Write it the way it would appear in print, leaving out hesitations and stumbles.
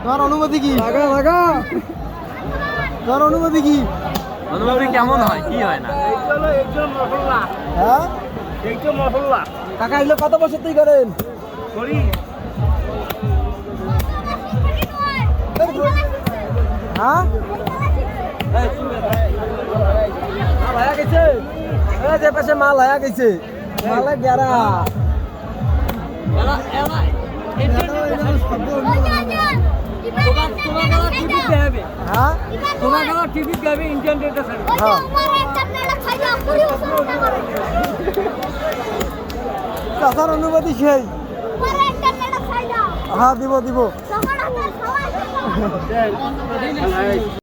তোমার অনুমতি কি? তোমার অনুমতি কি? অনুমতি কেমন হয় কি হয় না? হ্যাঁ কাকা এগুলো কত বছর থেকে করেন? হ্যাঁ মাল হয়ে গেছে, যে পাশে মাল হয়ে গেছে, মালে গেরা চাষার অনুমতি সেই। হ্যাঁ দিব দিব।